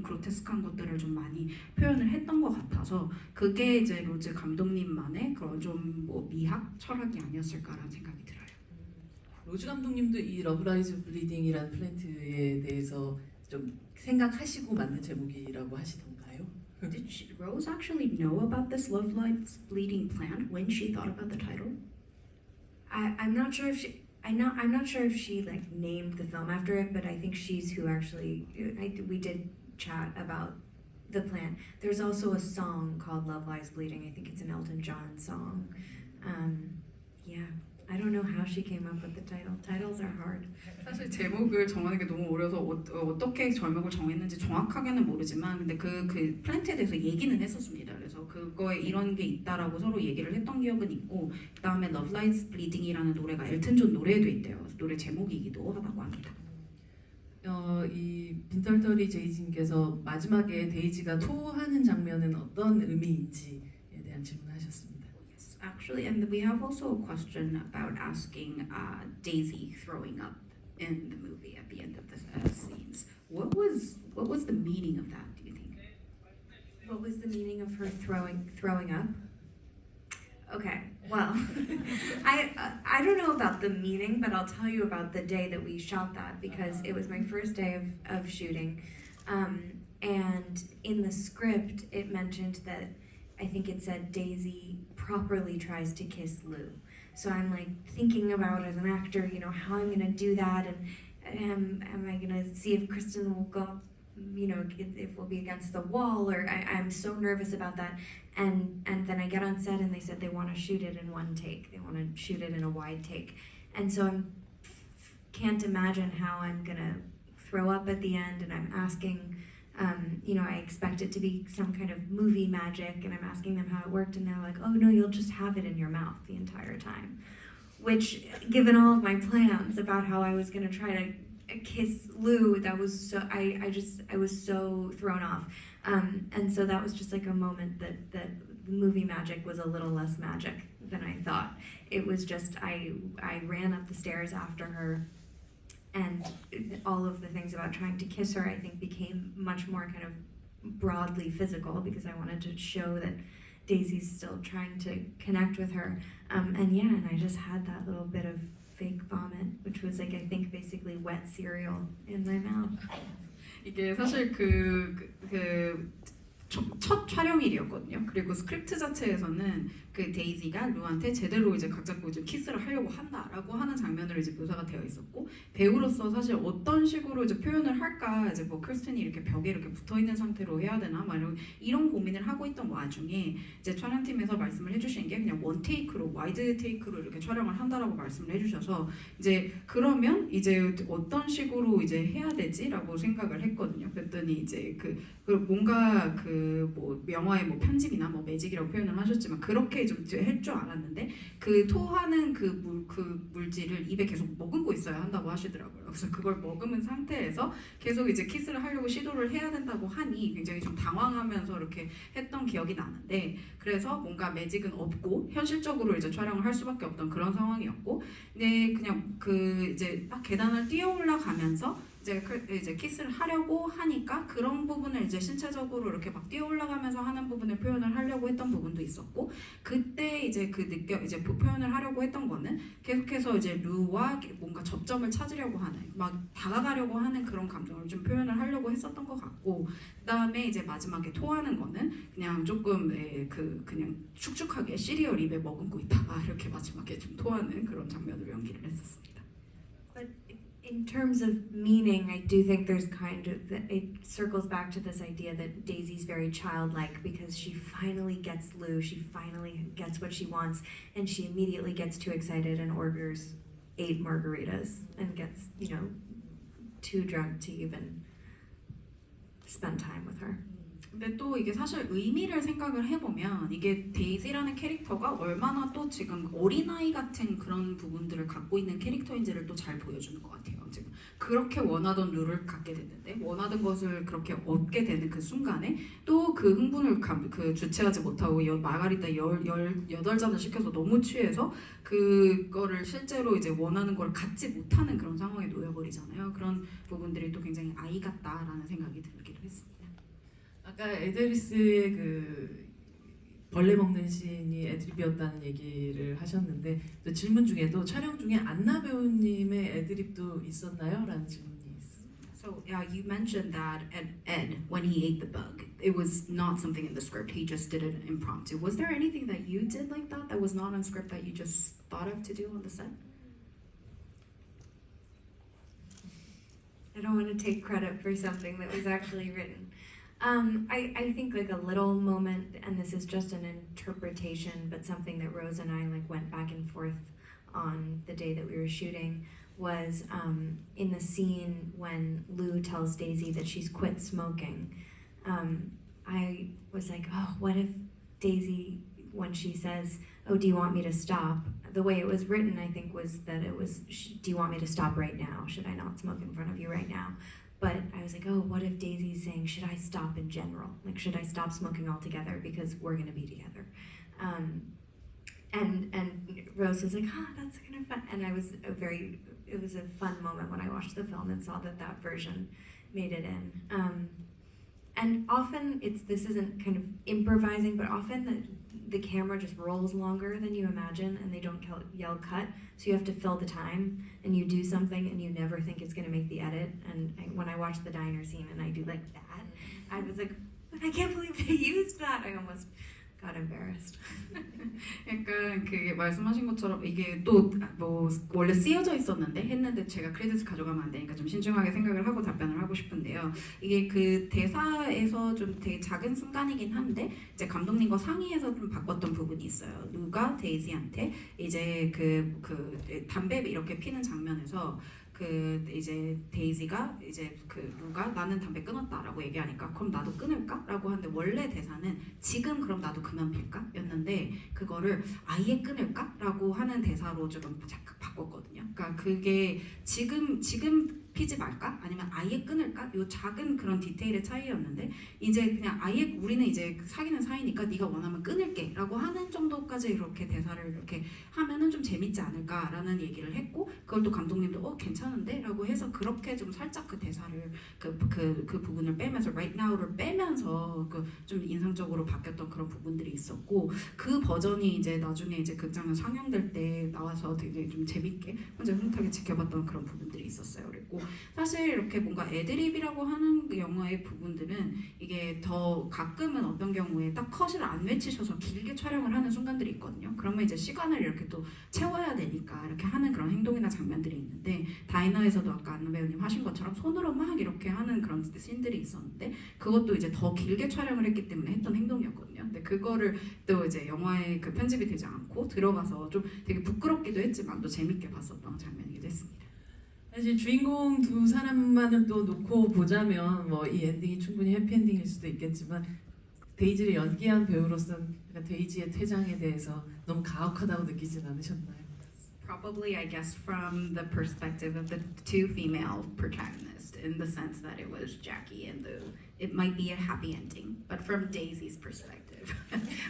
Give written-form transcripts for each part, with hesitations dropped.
좀 그로테스크한 것들을 좀 많이 표현을 했던 것 같아서 그게 이제 로즈 감독님만의 그런 좀 뭐 미학 철학이 아니었을까라는 생각이 들어요. 로즈 감독님도 이 러브라이즈 블리딩이라는 플랜트에 대해서 좀 생각하시고 만든 제목이라고 하시던가요? Did Rose actually know about this Love Lies Bleeding plant when she thought about the title? I'm not sure if she. I'm not sure if she like named the film after it, but I think she's who actually. We did chat about the plant. There's also a song called "Love Lies Bleeding." I think it's an Elton John song. Yeah, I don't know how she came up with the title. Titles are hard. 사실 제목을 정하는 게 너무 어려서 어떻게 제목을 정했는지 정확하게는 모르지만 근데 그 플랜트에 대해서 얘기는 했었습니다. 그래서 그거에 이런 게 있다라고 서로 얘기를 했던 기억은 있고 그 다음에 Love Lies Bleeding이라는 노래가 엘튼 존 노래에도 있대요. 노래 제목이기도 하다고 합니다. 이 빈털터리 제이진께서 마지막에 데이지가 토하는 장면은 어떤 의미인지에 대한 질문하셨습니다. Yes, actually, and we have also a question about asking Daisy throwing up in the movie at the end of the scenes. What was the meaning of that? Do you think? What was the meaning of her throwing up? Okay, well, I don't know about the meaning, but I'll tell you about the day that we shot that because it was my first day of shooting, and in the script it mentioned that I think it said Daisy properly tries to kiss Lou. So I'm like thinking about as an actor, you know, how I'm gonna do that, and am I gonna see if Kristen will go, you know, if we'll be against the wall, or I'm so nervous about that. And then I get on set and they said they want to shoot it in one take. They want to shoot it in a wide take. And so I can't imagine how I'm gonna throw up at the end. And I'm asking, you know, I expect it to be some kind of movie magic, and I'm asking them how it worked, and they're like, oh no, you'll just have it in your mouth the entire time. Which, given all of my plans about how I was gonna try to kiss Lou, that was so I was so thrown off, and so that was just like a moment that movie magic was a little less magic than I thought. It was just I ran up the stairs after her, and all of the things about trying to kiss her I think became much more kind of broadly physical because I wanted to show that Daisy's still trying to connect with her, and yeah, and I just had that little bit of fake vomit, which was like I think basically wet cereal in my mouth. 이게 사실 첫 촬영일이었거든요. 그리고 스크립트 자체에서는 그 데이지가 루한테 제대로 이제 각 잡고 좀 키스를 하려고 한다라고 하는 장면으로 이제 묘사가 되어 있었고 배우로서 사실 어떤 식으로 이제 표현을 할까 이제 뭐 크리스틴이 이렇게 벽에 이렇게 붙어 있는 상태로 해야 되나 막 이런 고민을 하고 있던 와중에 이제 촬영팀에서 말씀을 해주신 게 그냥 원 테이크로 와이드 테이크로 이렇게 촬영을 한다라고 말씀을 해주셔서 이제 그러면 이제 어떤 식으로 이제 해야 되지라고 생각을 했거든요. 그랬더니 이제 그 뭔가 그 뭐 영화의 뭐 편집이나 뭐 매직이라고 표현을 하셨지만 그렇게 좀 할 줄 알았는데 그 토하는 그 물질을 입에 계속 머금고 있어야 한다고 하시더라고요. 그래서 그걸 머금은 상태에서 계속 이제 키스를 하려고 시도를 해야 된다고 하니 굉장히 좀 당황하면서 이렇게 했던 기억이 나는데 그래서 뭔가 매직은 없고 현실적으로 이제 촬영을 할 수밖에 없던 그런 상황이었고 근데 그냥 그 이제 막 계단을 뛰어 올라가면서 이제 키스를 하려고 하니까 그런 부분을 이제 신체적으로 이렇게 막 뛰어 올라가면서 하는 부분을 표현을 하려고 했던 부분도 있었고 그때 이제 이제 표현을 하려고 했던 거는 계속해서 이제 루와 뭔가 접점을 찾으려고 하는 막 다가가려고 하는 그런 감정을 좀 표현을 하려고 했었던 것 같고 그다음에 이제 마지막에 토하는 거는 그냥 조금 그냥 축축하게 시리얼 입에 머금고 있다가 이렇게 마지막에 좀 토하는 그런 장면으로 연기를 했었습니다. In terms of meaning, I do think there's kind of, it circles back to this idea that Daisy's very childlike because she finally gets Lou, she finally gets what she wants, and she immediately gets too excited and orders 8 margaritas and gets, you know, too drunk to even spend time with her. 근데 또 이게 사실 의미를 생각을 해보면 이게 데이지라는 캐릭터가 얼마나 또 지금 어린아이 같은 그런 부분들을 갖고 있는 캐릭터인지를 또 잘 보여주는 것 같아요. 지금 그렇게 원하던 룰을 갖게 됐는데 원하던 것을 그렇게 얻게 되는 그 순간에 또 그 흥분을 주체하지 못하고 마가리타 18잔을 시켜서 너무 취해서 그거를 실제로 이제 원하는 걸 갖지 못하는 그런 상황에 놓여버리잖아요. 그런 부분들이 또 굉장히 아이 같다라는 생각이 들기도 했습니다. 아까 에데리스의 그 벌레 먹는 씬이 애드립이었다는 얘기를 하셨는데 또 질문 중에도 촬영 중에 안나 배우님의 애드립도 있었나요? 라는 질문이 있어요. So yeah, you mentioned that Ed, when he ate the bug, it was not something in the script. He just did it impromptu. Was there anything that you did like that that was not on script that you just thought of to do on the set? I don't want to take credit for something that was actually written. I think like a little moment, and this is just an interpretation, but something that Rose and I like went back and forth on the day that we were shooting was in the scene when Lou tells Daisy that she's quit smoking. I was like, oh, what if Daisy, when she says, oh, do you want me to stop? The way it was written, I think, was that it was, do you want me to stop right now? Should I not smoke in front of you right now? But I was like, oh, what if Daisy's saying, should I stop in general? Like, should I stop smoking altogether because we're gonna be together? And Rose was like, that's kind of fun. And it was a fun moment when I watched the film and saw that version made it in. And often this isn't kind of improvising, but often the camera just rolls longer than you imagine and they don't yell cut. So you have to fill the time and you do something and you never think it's gonna make the edit. And when I watch the diner scene and I do like that, I was like, I can't believe they used that. I almost got embarrassed. 약간 그 말씀하신 것처럼 이게 또 뭐 원래 쓰여져 있었는데 했는데 제가 크레딧을 가져가면 안 되니까 좀 신중하게 생각을 하고 답변을 하고 싶은데요. 이게 그 대사에서 좀 되게 작은 순간이긴 한데 이제 감독님과 상의해서 좀 바꿨던 부분이 있어요. 누가 데이지한테 이제 그 담배 이렇게 피는 장면에서 그 이제 데이지가 이제 그 누가 나는 담배 끊었다라고 얘기하니까 그럼 나도 끊을까라고 하는데 원래 대사는 지금 그럼 나도 그만 필까 였는데 그거를 아예 끊을까라고 하는 대사로 조금 바꿨거든요. 그러니까 그게 지금 피지 말까 아니면 아예 끊을까 요 작은 그런 디테일의 차이였는데 이제 그냥 아예 우리는 이제 사귀는 사이니까 네가 원하면 끊을게라고 하는 정도까지 이렇게 대사를 이렇게 하면은 좀 재밌지 않을까라는 얘기를 했고 그걸 또 감독님도 괜찮은데라고 해서 그렇게 좀 살짝 그 대사를 그 부분을 빼면서 right now를 빼면서 그 좀 인상적으로 바뀌었던 그런 부분들이 있었고 그 버전이 이제 나중에 이제 극장에 상영될 때 나와서 되게 좀 재밌게 혼자 흐뭇하게 지켜봤던 그런 부분들이 있었어요. 그리고 사실 이렇게 뭔가 애드립이라고 하는 그 영화의 부분들은 이게 더 가끔은 어떤 경우에 딱 컷을 안 외치셔서 길게 촬영을 하는 순간들이 있거든요. 그러면 이제 시간을 이렇게 또 채워야 되니까 이렇게 하는 그런 행동이나 장면들이 있는데 다이너에서도 아까 안나 배우님 하신 것처럼 손으로 막 이렇게 하는 그런 씬들이 있었는데 그것도 이제 더 길게 촬영을 했기 때문에 했던 행동이었거든요. 근데 그거를 또 이제 영화에 그 편집이 되지 않고 들어가서 좀 되게 부끄럽기도 했지만 또 재밌게 봤었던 장면이기도 했습니다. 사실 주인공 두 사람만을 또 놓고 보자면 뭐 이 엔딩이 충분히 해피엔딩일 수도 있겠지만 데이지를 연기한 배우로서는 데이지의 퇴장에 대해서 너무 가혹하다고 느끼진 않으셨나요? Probably, I guess, from the perspective of the two female protagonists, in the sense that it was Jackie and Lou. It might be a happy ending, but from Daisy's perspective,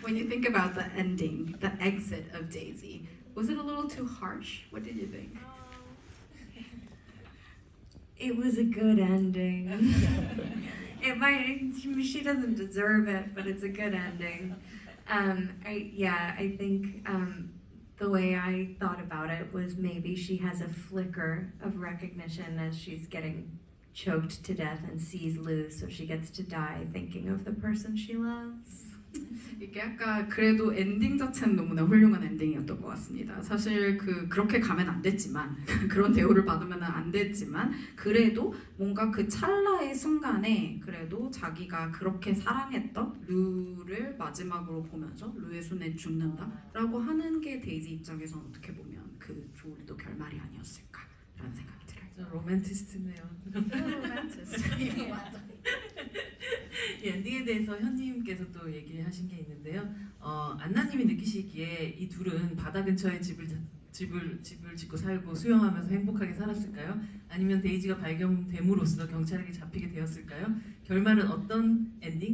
when you think about the ending, the exit of Daisy, was it a little too harsh? What did you think? It was a good ending. It might. She doesn't deserve it, but it's a good ending. I think the way I thought about it was maybe she has a flicker of recognition as she's getting choked to death and sees Lou, so she gets to die thinking of the person she loves. 이게 아까 그래도 엔딩 자체는 너무나 훌륭한 엔딩이었던 것 같습니다. 사실 그렇게 가면 안 됐지만 그런 대우를 받으면 안 됐지만 그래도 뭔가 그 찰나의 순간에 그래도 자기가 그렇게 사랑했던 루를 마지막으로 보면서 루의 손에 죽는다라고 하는 게 데이지 입장에서는 어떻게 보면 그 좋은 또 결말이 아니었을까라는 생각이 들어요. 저 로맨티스트네요. 이 엔딩에 대해서 현님께서 또 얘기하신 게 있는데요. 안나님이 느끼시기에 이 둘은 바다 근처에 집을 짓고 살고 수영하면서 행복하게 살았을까요? 아니면 데이지가 발견됨으로써 경찰에게 잡히게 되었을까요? 결말은 어떤 엔딩?